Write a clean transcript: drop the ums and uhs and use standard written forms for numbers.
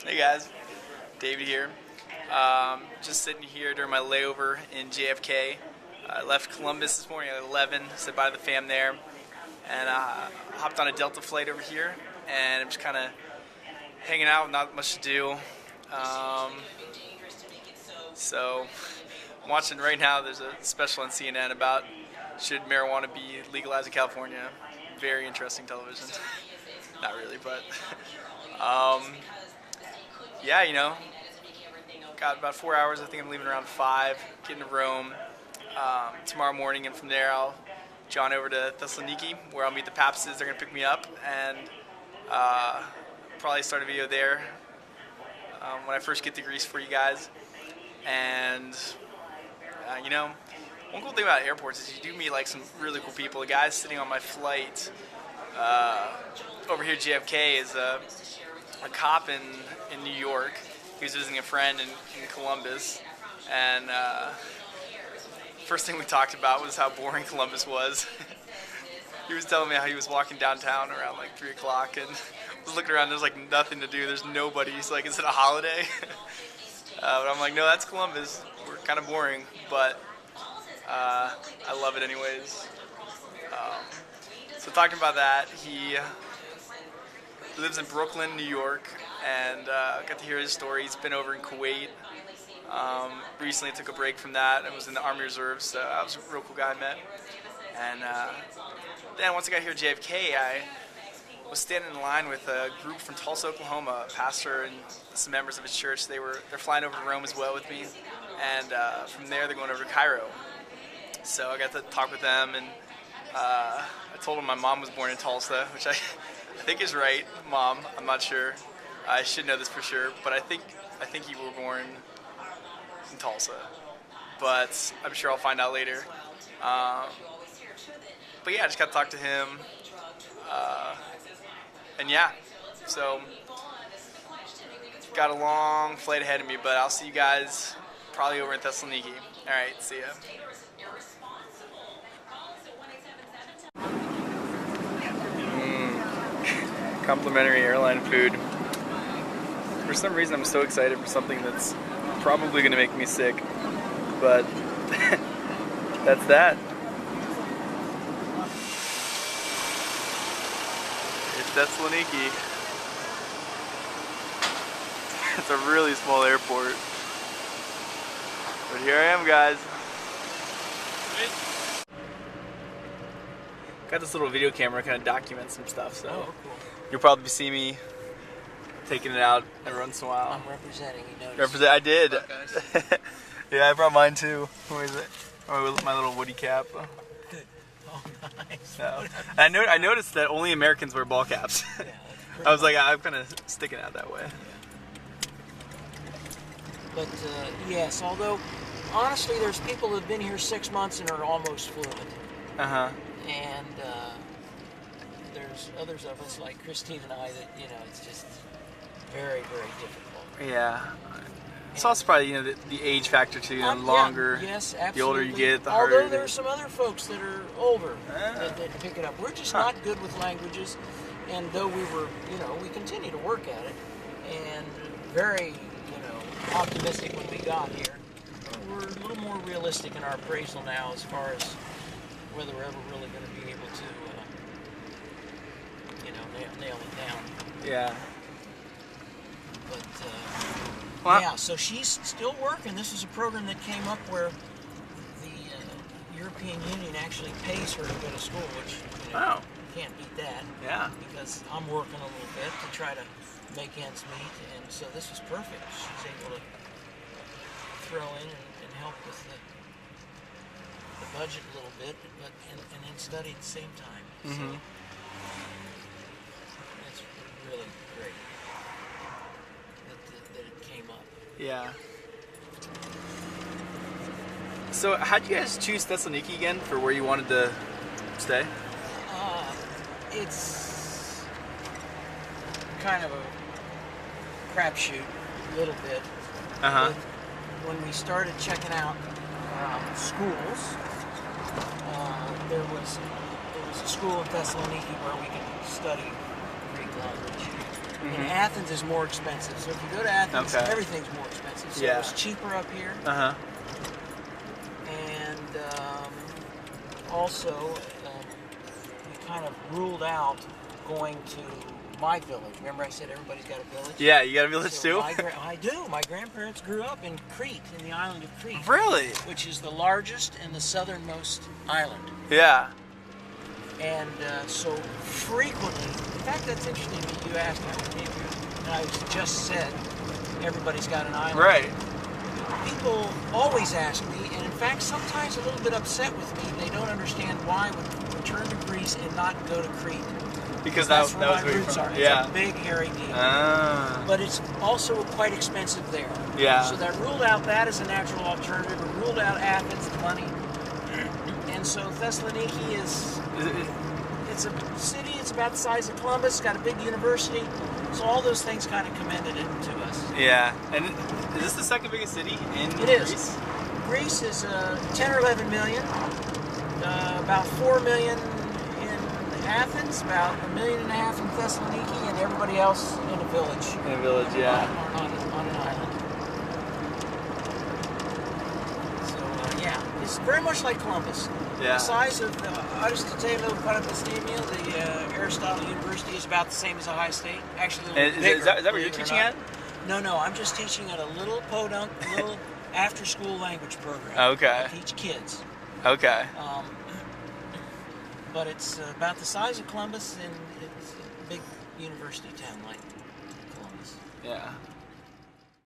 Hey guys, David here. Just sitting here during my layover in JFK. I left Columbus this morning at 11, said bye to the fam there, and hopped on a Delta flight over here, and I'm just kind of hanging out, not much to do. So I'm watching right now, there's a special on CNN about should marijuana be legalized in California. Very interesting television. Not really, but yeah, got about 4 hours. I think I'm leaving around 5, getting to Rome tomorrow morning, and from there I'll john over to Thessaloniki, where I'll meet the Pappases. They're going to pick me up, and probably start a video there when I first get to Greece for you guys. And one cool thing about airports is you do meet like some really cool people. The guy sitting on my flight over here at JFK is a cop in New York. He was visiting a friend in Columbus, and first thing we talked about was how boring Columbus was. He was telling me how he was walking downtown around like 3 o'clock and was looking around. There's like nothing to do. There's nobody. He's like, "Is it a holiday?" But I'm like, "No, that's Columbus. We're kind of boring, but I love it anyways." So talking about that, he lives in Brooklyn, New York, and got to hear his story. He's been over in Kuwait. Recently took a break from that and was in the Army Reserves, so that was a real cool guy I met. And then once I got here at JFK, I was standing in line with a group from Tulsa, Oklahoma, a pastor and some members of his church. They're flying over to Rome as well with me, and from there they're going over to Cairo. So I got to talk with them, and I told them my mom was born in Tulsa, which I think is right. Mom, I'm not sure. I should know this for sure, but I think you were born in Tulsa. But I'm sure I'll find out later. But yeah, I just got to talk to him. And yeah, so got a long flight ahead of me, but I'll see you guys probably over in Thessaloniki. All right, see ya. Complimentary airline food. For some reason, I'm so excited for something that's probably going to make me sick, but that's that. It's Thessaloniki. It's a really small airport, but here I am, guys. Got this little video camera, kind of documents some stuff, so cool. You'll probably see me taking it out every once in a while. I'm representing, you noticed. I did. Yeah, I brought mine too. Where is it? Oh, my little Woody cap. Oh, nice. So, I noticed that only Americans wear ball caps. Yeah, I was like, I'm kind of sticking out that way. But yes, although honestly, there's people who've been here 6 months and are almost fluent. Uh-huh. And there's others of us like Christine and I that it's just very, very difficult. Yeah. It's also probably the age factor too. Longer. Yeah, yes, absolutely. The older you get, the harder. Although there's some other folks that are older that pick it up. We're just not good with languages, and though we continue to work at it, and very optimistic when we got here. We're a little more realistic in our appraisal now as far as whether we're ever really going to be able to, nail it down. Yeah. But, yeah, so she's still working. This is a program that came up where the European Union actually pays her to go to school, which, Wow. Can't beat that. Yeah. Because I'm working a little bit to try to make ends meet, and so this was perfect. She's able to throw in and help with the budget a little bit, but and then study at the same time. Mm-hmm. So that's really great that it came up. Yeah. So how'd you guys choose Thessaloniki again for where you wanted to stay? It's kind of a crapshoot, a little bit. Uh-huh. When we started checking out schools, there was a school in Thessaloniki where we could study Greek language. And Athens is more expensive. So if you go to Athens, everything's more expensive. So it's cheaper up here. And also, we kind of ruled out going to my village. Remember I said everybody's got a village? Yeah, you got a village too? I do. My grandparents grew up in Crete, in the island of Crete. Really? Which is the largest and the southernmost island. Yeah. And so frequently, in fact, that's interesting that you asked how we came here. And I just said everybody's got an island. Right. People always ask me, and in fact, sometimes a little bit upset with me. They don't understand why I would return to Greece and not go to Crete. Because that's that where was my roots are. It's a big, hairy deal. But it's also quite expensive there. Yeah. So that ruled out that as a natural alternative. It ruled out Athens, the money. And so Thessaloniki it's a city. It's about the size of Columbus. It's got a big university. So all those things kind of commended it to us. Yeah. And is this the second biggest city in Greece? It is. Greece is 10 or 11 million. About 4 million Athens, about 1.5 million in Thessaloniki, and everybody else in a village. In a village, yeah. On an island. So, yeah, it's very much like Columbus. Yeah. The size of Aristotle Panepistimiou, the Aristotle University, is about the same as Ohio State. Actually, a little bigger. Is that where you're teaching at? No, I'm just teaching at a little podunk, little after-school language program. Okay. I teach kids. Okay. But it's about the size of Columbus, and it's a big university town like Columbus. Yeah.